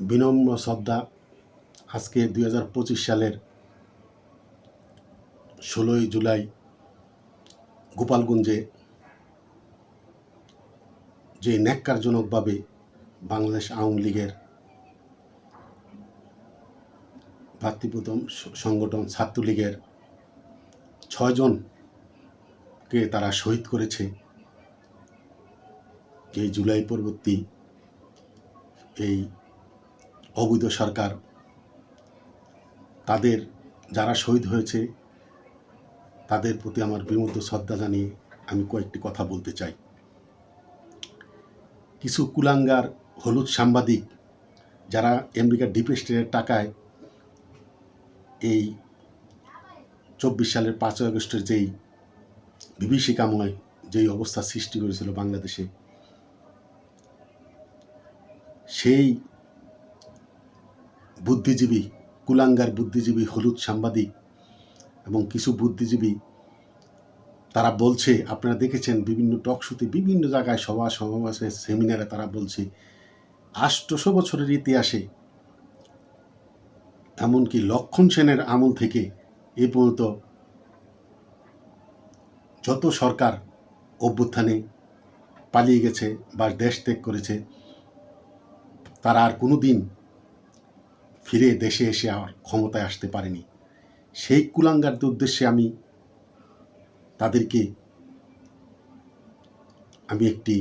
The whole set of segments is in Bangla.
বিনম্র শ্রদ্ধা। আজকে 2025 সালের 16ই জুলাই গোপালগঞ্জে যে ন্যাক্কারজনকভাবে বাংলাদেশ আওয়ামী লীগের ভাতৃপ্রতিম সংগঠন ছাত্রলীগের 6 জনকে তারা শহীদ করেছে, এই জুলাই পরবর্তী এই অবৈধ সরকার তাদের যারা শহীদ হয়েছে তাদের প্রতি আমার বিমুগ্ধ শ্রদ্ধা জানিয়ে আমি কয়েকটি কথা বলতে চাই। কিছু কুলাঙ্গার হলুদ সাংবাদিক যারা আমেরিকার ডিপ স্টেটের টাকায় এই 24 সালের 5 আগস্টের যেই বিভীষিকাময় যেই অবস্থা সৃষ্টি করেছিল বাংলাদেশে, সেই বুদ্ধিজীবী কুলাঙ্গার বুদ্ধিজীবী হলুদ সাংবাদিক এবং কিছু বুদ্ধিজীবী তারা বলছে, আপনারা দেখেছেন বিভিন্ন টকশোতে বিভিন্ন জায়গায় সভা সমাবেশে সেমিনারে তারা বলছে 800 বছরের ইতিহাসে এমনকি লক্ষণ সেনের আমল থেকে এ পর্যন্ত যত সরকার অভ্যুত্থানে পালিয়ে গেছে বা দেশ ত্যাগ করেছে তারা আর কোনো দিন ফিরে দেশে এসে আর ক্ষমতায় আসতে পারেনি। সেই কুলাঙ্গারদের উদ্দেশ্যে তাদেরকে একটি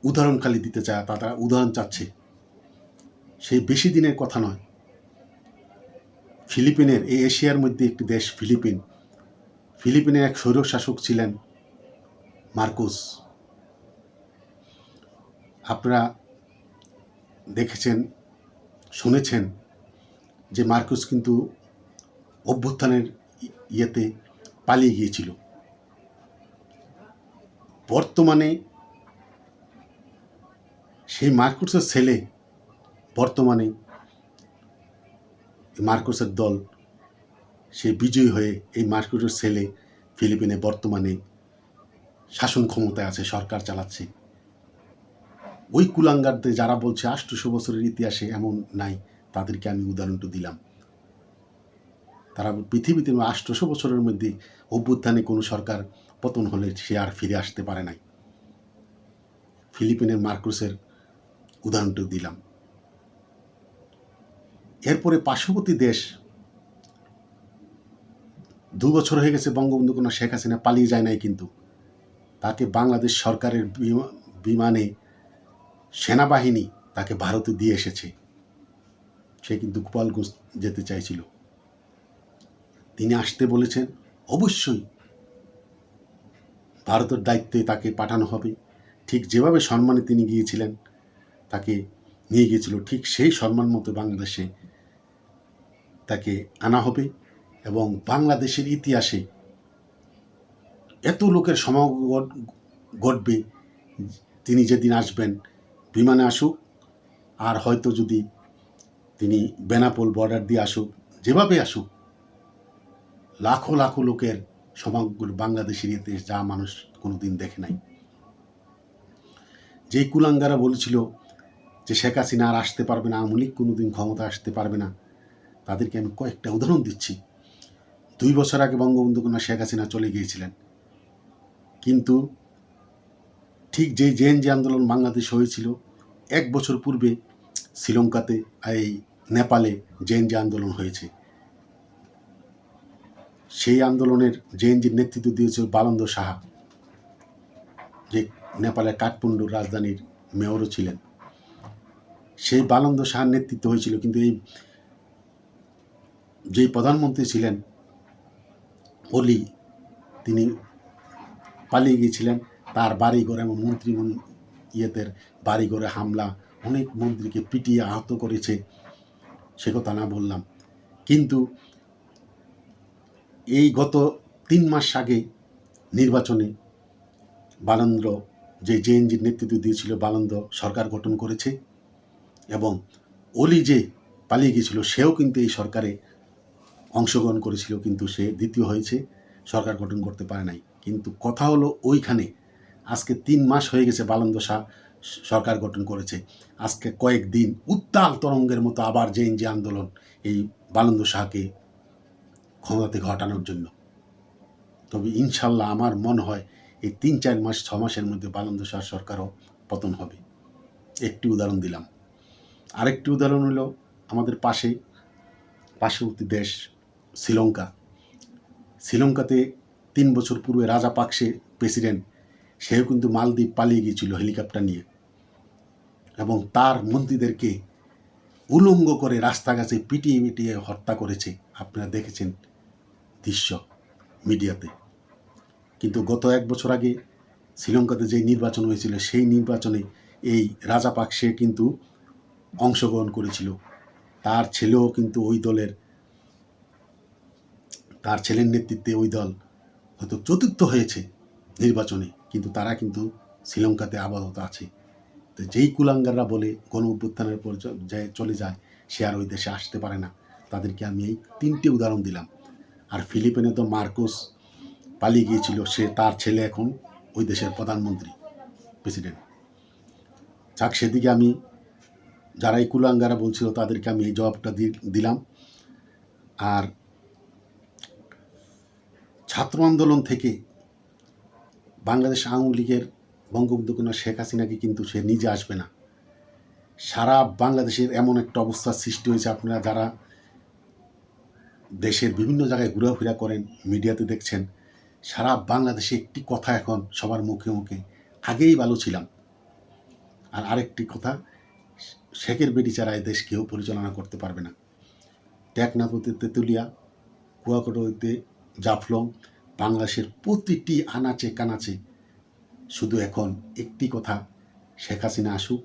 উদাহরণ খালি দিতে চাই। তারা উদাহরণ চাচ্ছে, সেই বেশি দিনের কথা নয়। ফিলিপিনের এই এশিয়ার মধ্যে একটি দেশ ফিলিপিনের এক স্বৈরশাসক ছিলেন মার্কোস। আপনারা দেখেছেন শুনেছেন যে মার্কোস কিন্তু অভ্যুত্থানের ইয়েতে পালিয়ে গিয়েছিল। বর্তমানে সেই মার্কোসের ছেলে বর্তমানে মার্কোসের দল সে বিজয়ী হয়ে এই মার্কোসের ছেলে ফিলিপিনে বর্তমানে শাসন ক্ষমতায় আছে, সরকার চালাচ্ছে। ওই কুলাঙ্গারদের যারা বলছে 800 বছরের ইতিহাসে এমন নাই, তাদেরকে আমি উদাহরণটা দিলাম। তারা পৃথিবীতে 800 বছরের মধ্যে অভ্যুত্থানে কোনো সরকার পতন হলে সে আর ফিরে আসতে পারে নাই। ফিলিপিনের মার্কোসের উদাহরণটা দিলাম। এরপরে পার্শ্ববর্তী দেশ 2 বছর হয়ে গেছে বঙ্গবন্ধু কন্যা শেখ হাসিনা পালিয়ে যায় নাই, কিন্তু তাকে বাংলাদেশ সরকারের বিমানে সেনাবাহিনী তাকে ভারতে দিয়ে এসেছে। সে কিন্তু গোপালগঞ্জ যেতে চাইছিল, তিনি আসতে বলেছেন। অবশ্যই ভারতের দায়িত্বে তাকে পাঠানো হবে। ঠিক যেভাবে সম্মানে তিনি গিয়েছিলেন, তাকে নিয়ে গিয়েছিল, ঠিক সেই সম্মান মতো বাংলাদেশে তাকে আনা হবে এবং বাংলাদেশের ইতিহাসে এত লোকের সমাগম ঘটবে। তিনি যেদিন আসবেন, বিমানে আসুক আর হয়তো যদি তিনি বেনাপোল বর্ডার দিয়ে আসুক, যেভাবে আসুক, লাখো লাখো লোকের সমাগম বাংলাদেশের ইতিহাস যা মানুষ কোনোদিন দেখে নাই। যেই কুলাঙ্গারা বলেছিল যে শেখ হাসিনা আর আসতে পারবে না, আওয়ামী লীগ কোনোদিন ক্ষমতা আসতে পারবে না, তাদেরকে আমি কয়েকটা উদাহরণ দিচ্ছি। 2 বছর আগে বঙ্গবন্ধু কন্যা শেখ হাসিনা চলে গিয়েছিলেন, কিন্তু ঠিক যেই জেএনজি আন্দোলন বাংলাদেশ হয়েছিল 1 বছর পূর্বে শ্রীলঙ্কাতে এই নেপালে জেএনজি আন্দোলন হয়েছে। সেই আন্দোলনের জেএনজির নেতৃত্ব দিয়েছিল বালন্দ সাহা, যে নেপালের কাঠমান্ডুর রাজধানীর মেয়রও ছিলেন। সেই বালন্দ সাহার নেতৃত্ব হয়েছিল, কিন্তু এই যেই প্রধানমন্ত্রী ছিলেন ওলি, তিনি পালিয়ে গিয়েছিলেন। তার বাড়িঘর এবং মন্ত্রী ইয়েদের বাড়িঘরে হামলা, অনেক মন্ত্রীকে পিটিয়ে আহত করেছে, সে কথা না বললাম। কিন্তু এই গত 3 মাস আগে নির্বাচনে বালন্দ যে জেএনজির নেতৃত্ব দিয়েছিল, বালন্দ সরকার গঠন করেছে এবং ওলি যে পালিয়ে গিয়েছিল সেও কিন্তু এই সরকারে অংশগ্রহণ করেছিল, কিন্তু সে দ্বিতীয় হয়েছে, সরকার গঠন করতে পারে নাই। কিন্তু কথা হলো ওইখানে আজকে 3 মাস হয়ে গেছে বালন্দ শাহ সরকার গঠন করেছে। আজকে কয়েকদিন উত্তাল তরঙ্গের মতো আবার জেএনজি আন্দোলন এই বালন্দ শাহকে ক্ষমতাতে ঘটানোর জন্য। তবে ইনশাল্লাহ আমার মনে হয় এই 3-4 মাস 6 মাসের মধ্যে বালন্দ শাহ সরকারও পতন হবে। একটি উদাহরণ দিলাম। আরেকটি উদাহরণ হলো আমাদের পার্শ্ববর্তী দেশ শ্রীলঙ্কা। শ্রীলঙ্কাতে 3 বছর পূর্বে রাজাপাকসে প্রেসিডেন্ট, সেও কিন্তু মালদ্বীপ পালিয়ে গিয়েছিল হেলিকপ্টার নিয়ে, এবং তার মন্ত্রীদেরকে উলঙ্গ করে রাস্তাঘাটে পিটিয়ে পিটিয়ে হত্যা করেছে। আপনারা দেখেছেন দৃশ্য মিডিয়াতে। কিন্তু গত 1 বছর আগে শ্রীলঙ্কাতে যে নির্বাচন হয়েছিল, সেই নির্বাচনে এই রাজাপাকসে কিন্তু অংশগ্রহণ করেছিল। তার ছেলেও কিন্তু ওই দলের, তার ছেলের নেতৃত্বে ওই দল হয়তো চতুর্থ হয়েছে নির্বাচনে, কিন্তু তারা কিন্তু শ্রীলঙ্কাতে আপাতত আছে। তো যেই কুলাঙ্গাররা বলে গণ অভ্যুত্থানের পর চলে যায়, সে আর ওই দেশে আসতে পারে না। তাদেরকে আমি এই 3টে উদাহরণ দিলাম। আর ফিলিপিনে তো মার্কোস পালিয়ে গিয়েছিল, সে তার ছেলে এখন ওই দেশের প্রধানমন্ত্রী, প্রেসিডেন্ট। যাক, সেদিকে আমি যারা এই কুলাঙ্গারা বলছিল তাদেরকে আমি এই জবাবটা দিলাম। আর ছাত্র আন্দোলন থেকে বাংলাদেশ আওয়ামী লীগের বঙ্গবন্ধু কন্যা শেখ হাসিনাকে কিন্তু সে নিজে আসবে না। সারা বাংলাদেশের এমন একটা অবস্থা সৃষ্টি হয়েছে, আপনারা যারা দেশের বিভিন্ন জায়গায় ঘোরাফেরা করেন, মিডিয়াতে দেখছেন, সারা বাংলাদেশে একটি কথা এখন সবার মুখে মুখে, আগেই ভালো ছিলাম। আর আরেকটি কথা, শেখের বেটি ছাড়া এই দেশ কেউ পরিচালনা করতে পারবে না। টেকনাফ হতে তেঁতুলিয়া, কুয়াকাটা হইতে জাফলং, বাংলাদেশের প্রতিটি আনাচে কানাচে শুধু এখন একটি কথা, শেখ হাসিনা আসুক,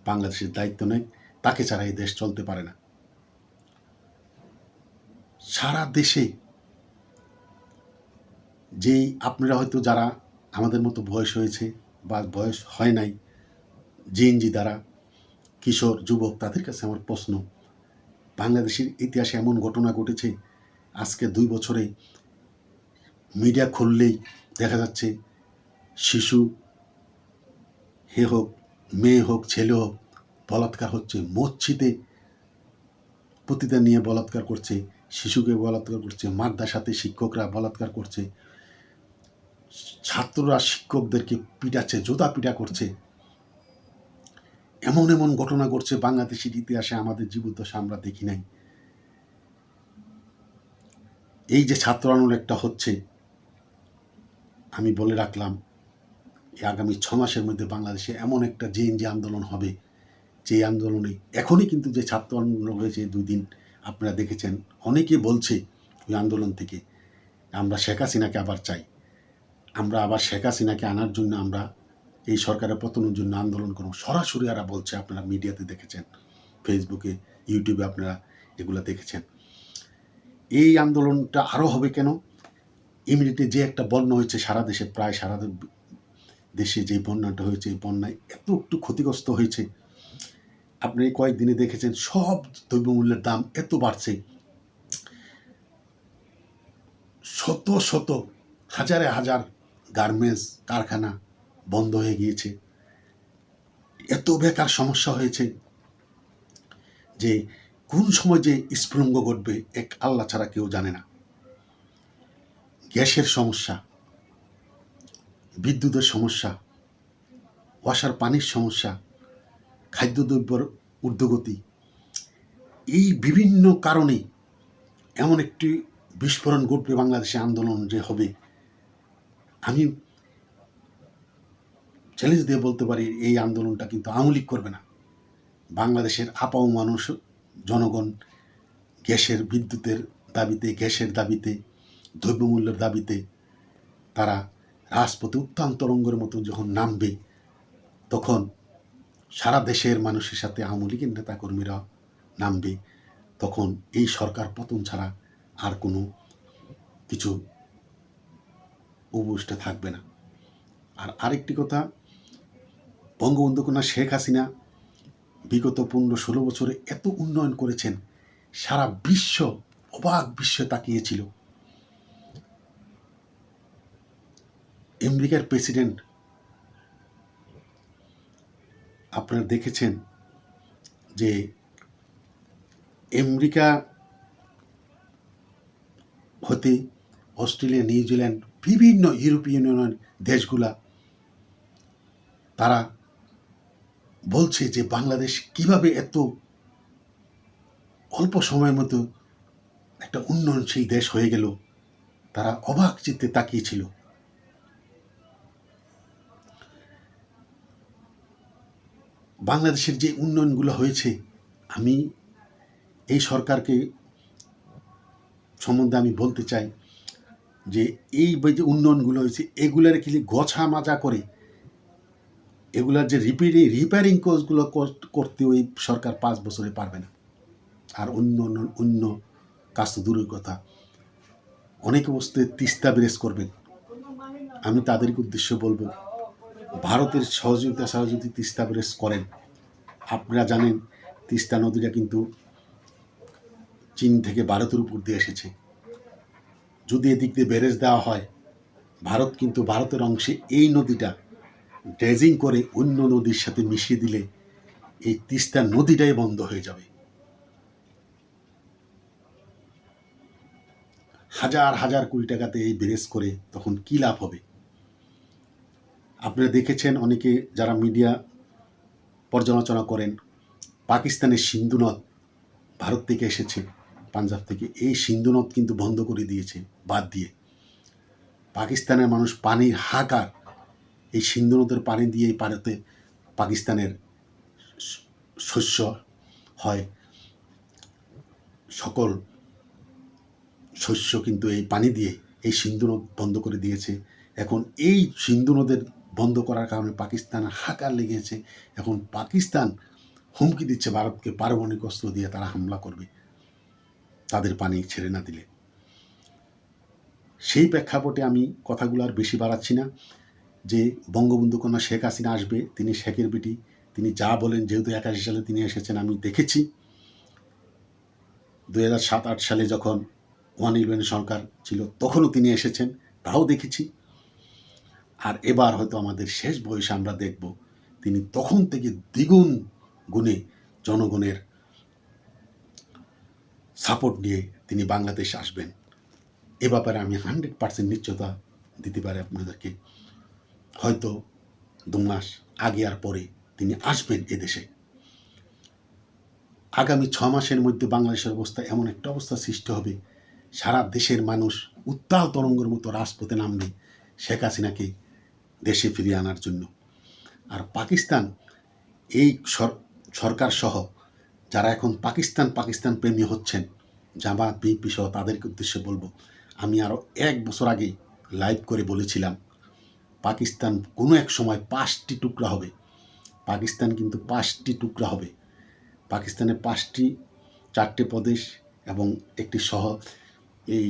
বাংলাদেশের দায়িত্ব নেয়, তাকে ছাড়া এই দেশ চলতে পারে না। সারা দেশে যেই আপনারা হয়তো যারা আমাদের মতো বয়স হয়েছে বা বয়স হয় নাই, জেএনজি দ্বারা কিশোর যুবক, তাদের কাছে আমার প্রশ্ন, বাংলাদেশের ইতিহাসে এমন ঘটনা ঘটেছে আজকে 2 বছরে মিডিয়া খুললেই দেখা যাচ্ছে শিশু, হে হোক, মেয়ে হোক, ছেলে হোক, বলাৎকার হচ্ছে। মসজিদে পতিতা নিয়ে বলাৎকার করছে, শিশুকে বলাৎকার করছে, মাদ্রাসাতে শিক্ষকরা বলাৎকার করছে, ছাত্ররা শিক্ষকদেরকে পিটাচ্ছে, জোতা পিটা করছে। এমন এমন ঘটনা ঘটছে বাংলাদেশের ইতিহাসে আমাদের জীবদ্দশা আমরা দেখি নাই। এই যে ছাত্র আন্দোলন একটা হচ্ছে, আমি বলে রাখলাম এই আগামী 6 মাসের মধ্যে বাংলাদেশে এমন একটা জেএনজি আন্দোলন হবে, যে আন্দোলনে এখনই কিন্তু যে ছাত্র আন্দোলন হয়েছে 2 দিন আপনারা দেখেছেন, অনেকে বলছে ওই আন্দোলন থেকে আমরা শেখ হাসিনাকে আবার চাই, আমরা আবার শেখ হাসিনাকে আনার জন্য আমরা এই সরকারের পতনের জন্য আন্দোলন করব, সরাসরি এরা বলছে। আপনারা মিডিয়াতে দেখেছেন, ফেসবুকে, ইউটিউবে আপনারা এগুলো দেখেছেন। এই আন্দোলনটা আরও হবে কেন? ইমিডিয়েটলি যে একটা বন্যা হয়েছে সারা দেশে, প্রায় সারা দেশে যে বন্যাটা হয়েছে, এই বন্যায় এত একটু ক্ষতিগ্রস্ত হয়েছে। আপনি এই কয়েকদিনে দেখেছেন সব দ্রব্যমূল্যের দাম এত বাড়ছে, শত শত হাজারে হাজার গার্মেন্টস কারখানা বন্ধ হয়ে গিয়েছে। এত বেকার সমস্যা হয়েছে যে কোন সময় যে স্ফুলিঙ্গ ঘটবে এক আল্লাহ ছাড়া কেউ জানে না। গ্যাসের সমস্যা, বিদ্যুতের সমস্যা, ওয়াসার পানির সমস্যা, খাদ্যদ্রব্যের ঊর্ধ্বগতি, এই বিভিন্ন কারণে এমন একটি বিস্ফোরণ ঘটবে বাংলাদেশে, আন্দোলন যে হবে, আমি চ্যালেঞ্জ দিয়ে বলতে পারি এই আন্দোলনটা কিন্তু আওয়ামী লীগ করবে না। বাংলাদেশের আপাও মানুষ, জনগণ গ্যাসের, বিদ্যুতের দাবিতে, গ্যাসের দাবিতে, দ্রব্যমূল্যের দাবিতে তারা রাজপথে উত্থান তরঙ্গের মতো যখন নামবে, তখন সারা দেশের মানুষের সাথে আওয়ামী লীগের নেতাকর্মীরা নামবে। তখন এই সরকার পতন ছাড়া আর কোনো কিছু উপবিষ্ট থাকবে না। আর আরেকটি কথা, বঙ্গবন্ধু কন্যা শেখ হাসিনা বিগত 15-16 বছরে এত উন্নয়ন করেছেন, সারা বিশ্ব অবাক বিশ্বে তাকিয়েছিল। আমেরিকার প্রেসিডেন্ট আপনারা দেখেছেন যে আমেরিকা হতে অস্ট্রেলিয়া, নিউজিল্যান্ড, বিভিন্ন ইউরোপীয় ইউনিয়নের দেশগুলা তারা বলছে যে বাংলাদেশ কিভাবে এত অল্প সময়ের মতো একটা উন্নয়নশীল দেশ হয়ে গেল, তারা অবাক চিত্তে তাকিয়েছিল। বাংলাদেশের যে উন্নয়নগুলো হয়েছে, আমি এই সরকারকে সম্বন্ধে আমি বলতে চাই যে এই যে উন্নয়নগুলো হয়েছে এগুলার কি গোছা মাজা করে এগুলার যে রিপেয়ারিং কোর্সগুলো করতে ওই সরকার 5 বছরে পারবে না। আর অন্য কাজ তো দূরের কথা, অনেক অবস্থায় তিস্তা ব্যারেজ করবেন। আমি তাদেরকে উদ্দেশ্য বলবো, ভারতের সহযোগিতা ছাড়া যদি তিস্তা ব্যারেজ করেন, আপনারা জানেন তিস্তা নদীটা কিন্তু চীন থেকে ভারতের উপর দিয়ে এসেছে। যদি এদিক দিয়ে ব্যারেজ দেওয়া হয়, ভারত কিন্তু ভারতের অংশে এই নদীটা ড্রেজিং করে অন্য নদীর সাথে মিশিয়ে দিলে এই তিস্তা নদীটাই বন্ধ হয়ে যাবে। হাজার হাজার কোটি টাকাতে এই ব্যারেজ করে তখন কী লাভ হবে? আপনারা দেখেছেন অনেকে যারা মিডিয়া পর্যালোচনা করেন, পাকিস্তানের সিন্ধু নদ ভারত থেকে এসেছে, পাঞ্জাব থেকে, এই সিন্ধু নদ কিন্তু বন্ধ করে দিয়েছে বাদ দিয়ে। পাকিস্তানের মানুষ পানির হাহাকার, এই সিন্ধু নদের পানি দিয়ে ভারতে পাকিস্তানের শস্য হয়, সকল শস্য কিন্তু এই পানি দিয়ে এই সিন্ধু নদ বন্ধ করে দিয়েছে। এখন এই সিন্ধু নদের বন্ধ করার কারণে পাকিস্তান হাহাকার লেগেছে। এখন পাকিস্তান হুমকি দিচ্ছে ভারতকে পারমাণবিক অস্ত্র দিয়ে তারা হামলা করবে তাদের পানি ছেড়ে না দিলে। সেই প্রেক্ষাপটে আমি কথাগুলো আর বেশি বাড়াচ্ছি না। যে বঙ্গবন্ধু কন্যা শেখ হাসিনা আসবে, তিনি শেখের বেটি, তিনি যা বলেন, যেহেতু 81 সালে তিনি এসেছেন, আমি দেখেছি 2007-8 সালে যখন 111 সরকার ছিল তখনও তিনি এসেছেন, তাও দেখেছি। আর এবার হয়তো আমাদের শেষ বয়সে আমরা দেখব তিনি তখন থেকে দ্বিগুণ গুণে জনগণের সাপোর্ট নিয়ে তিনি বাংলাদেশ আসবেন। এ ব্যাপারে আমি 100% নিশ্চয়তা দিতে পারি আপনাদেরকে। হয়তো 2 মাস আগে আর পরে তিনি আসবেন এদেশে। আগামী 6 মাসের মধ্যে বাংলাদেশের অবস্থা এমন একটা অবস্থা সৃষ্টি হবে, সারা দেশের মানুষ উত্তাল তরঙ্গের মতো রাজপথে নামবে শেখ হাসিনাকে দেশে ফিরিয়ে আনার জন্য। আর পাকিস্তান এই সরকার সহ যারা এখন পাকিস্তান প্রেমী হচ্ছেন, জামাত বিএনপি সহ, তাদেরকে উদ্দেশ্যে বলবো, আমি আরও 1 বছর আগে লাইভ করে বলেছিলাম পাকিস্তান কোনো এক সময় 5টি টুকরা হবে। পাকিস্তান কিন্তু 5টি টুকরা হবে। পাকিস্তানের 4টে প্রদেশ এবং একটি শহর, এই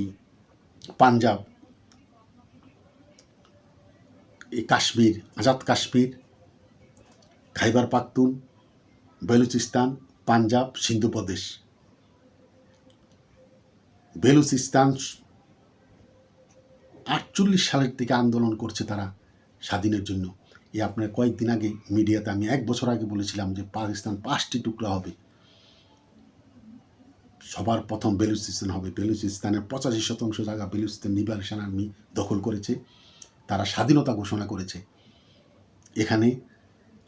পাঞ্জাব, এই কাশ্মীর, আজাদ কাশ্মীর, খাইবার পাখতুন, বেলুচিস্তান, পাঞ্জাব, সিন্ধু প্রদেশ। বেলুচিস্তান 48 সালের থেকে আন্দোলন করছে তারা স্বাধীনের জন্য। এই আপনার কয়েকদিন আগে মিডিয়াতে আমি 1 বছর আগে বলেছিলাম যে পাকিস্তান 5টি টুকরা হবে। সবার প্রথম বেলুচিস্তান হবে। বেলুচিস্তানের 85% জায়গা বেলুচিস্তান লিবারেশন আর্মি দখল করেছে, তারা স্বাধীনতা ঘোষণা করেছে। এখানে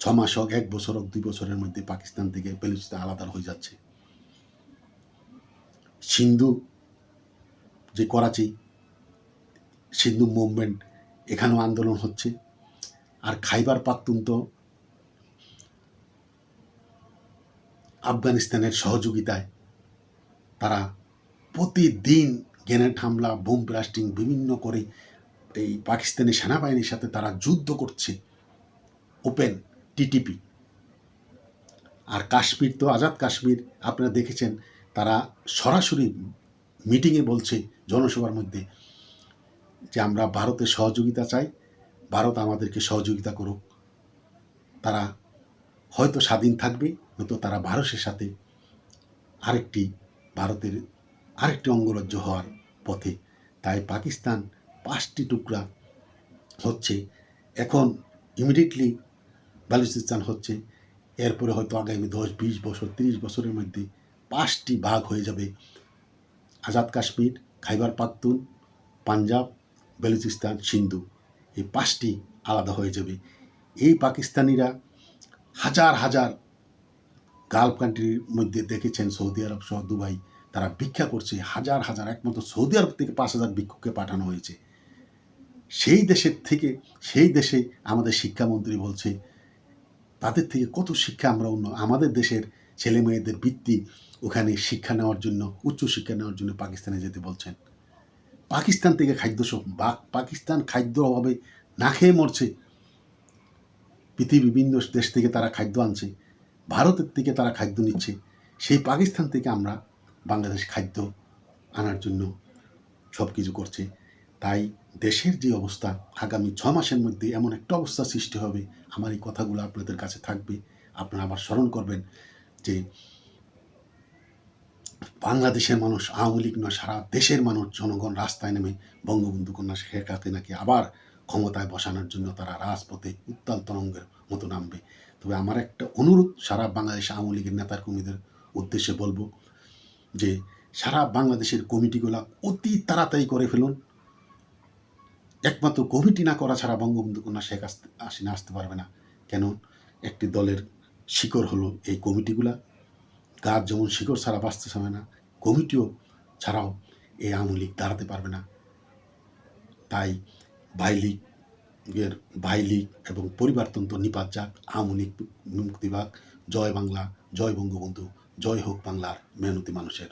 6 মাস হোক, 1 বছর হোক, 2 বছরের মধ্যে পাকিস্তান থেকে বেলুচিস্তান আলাদা হয়ে যাচ্ছে। সিন্ধু যে করাচি সিন্ধু মুভমেন্ট, এখানেও আন্দোলন হচ্ছে। আর খাইবার পাখতুন তো আফগানিস্তানের সহযোগিতায় তারা প্রতিদিন গ্রেনেড হামলা, বোম ব্লাস্টিং বিভিন্ন করে এই পাকিস্তানি সেনাবাহিনীর সাথে তারা যুদ্ধ করছে, ওপেন টিটিপি। আর কাশ্মীর তো আজাদ কাশ্মীর আপনারা দেখেছেন, তারা সরাসরি মিটিংয়ে বলছে জনসভার মধ্যে যে আমরা ভারতের সহযোগিতা চাই, ভারত আমাদেরকে সহযোগিতা করুক। তারা হয়তো স্বাধীন থাকবে, হয়তো তারা ভারতের সাথে ভারতের আরেকটি অঙ্গরাজ্য হওয়ার পথে। তাই পাকিস্তান 5টি টুকরা হচ্ছে। এখন ইমিডিয়েটলি বালুচিস্তান হচ্ছে, এরপরে হয়তো আগামী 10-20 বছর 30 বছরের মধ্যে 5টি ভাগ হয়ে যাবে। আজাদ কাশ্মীর, খাইবার পাখতুন, পাঞ্জাব, বেলুচিস্তান, সিন্ধু, এই 5টি আলাদা হয়ে যাবে। এই পাকিস্তানিরা হাজার হাজার গালফ কান্ট্রির মধ্যে দেখেছেন সৌদি আরব সহ দুবাই, তারা ভিক্ষা করছে হাজার হাজার, একমাত্র সৌদি আরব থেকে 5,000 ভিক্ষুককে পাঠানো হয়েছে। সেই দেশে আমাদের শিক্ষামন্ত্রী বলছে তাদের থেকে কত শিক্ষা আমরা আমাদের দেশের ছেলে মেয়েদের বৃত্তি ওখানে শিক্ষা নেওয়ার জন্য, উচ্চ শিক্ষা নেওয়ার জন্য পাকিস্তানে যেতে বলছেন। পাকিস্তান থেকে পাকিস্তান খাদ্য অভাবে না খেয়ে মরছে। পৃথিবীর বিভিন্ন দেশ থেকে তারা খাদ্য আনছে, ভারতের থেকে তারা খাদ্য নিচ্ছে, সেই পাকিস্তান থেকে আমরা বাংলাদেশ খাদ্য আনার জন্য সব কিছু করছে। তাই দেশের যে অবস্থা, আগামী 6 মাসের মধ্যে এমন একটা অবস্থা সৃষ্টি হবে, আমার এই কথাগুলো আপনাদের কাছে থাকবে, আপনারা আবার স্মরণ করবেন যে বাংলাদেশের মানুষ, আওয়ামী লীগ নয়, সারা দেশের মানুষ, জনগণ রাস্তায় নেমে বঙ্গবন্ধু কন্যা শেখ হাসিনাকে আবার ক্ষমতায় বসানোর জন্য তারা রাজপথে উত্তাল তরঙ্গের মতো নামবে। তবে আমার একটা অনুরোধ সারা বাংলাদেশ আওয়ামী লীগের নেতার কর্মীদের উদ্দেশ্যে বলবো যে সারা বাংলাদেশের কমিটিগুলো অতি তাড়াতাড়ি করে ফেলুন। একমাত্র কমিটি না করা ছাড়া বঙ্গবন্ধু কন্যা শেখ হাসিনা আসতে পারবে না। কেন? একটি দলের শিকড় হলো এই কমিটিগুলা। গাছ যেমন শিকড় ছাড়া বাঁচতে পারে না, কমিটিও ছাড়াও এই আওয়ামী লীগ দাঁড়াতে পারবে না। তাই ভাই লীগ এবং পরিবারতন্ত্র নিপাত যাক, আওয়ামী লীগ মুক্তি পাক। জয় বাংলা, জয় বঙ্গবন্ধু, জয় হোক বাংলার মেহনতি মানুষের।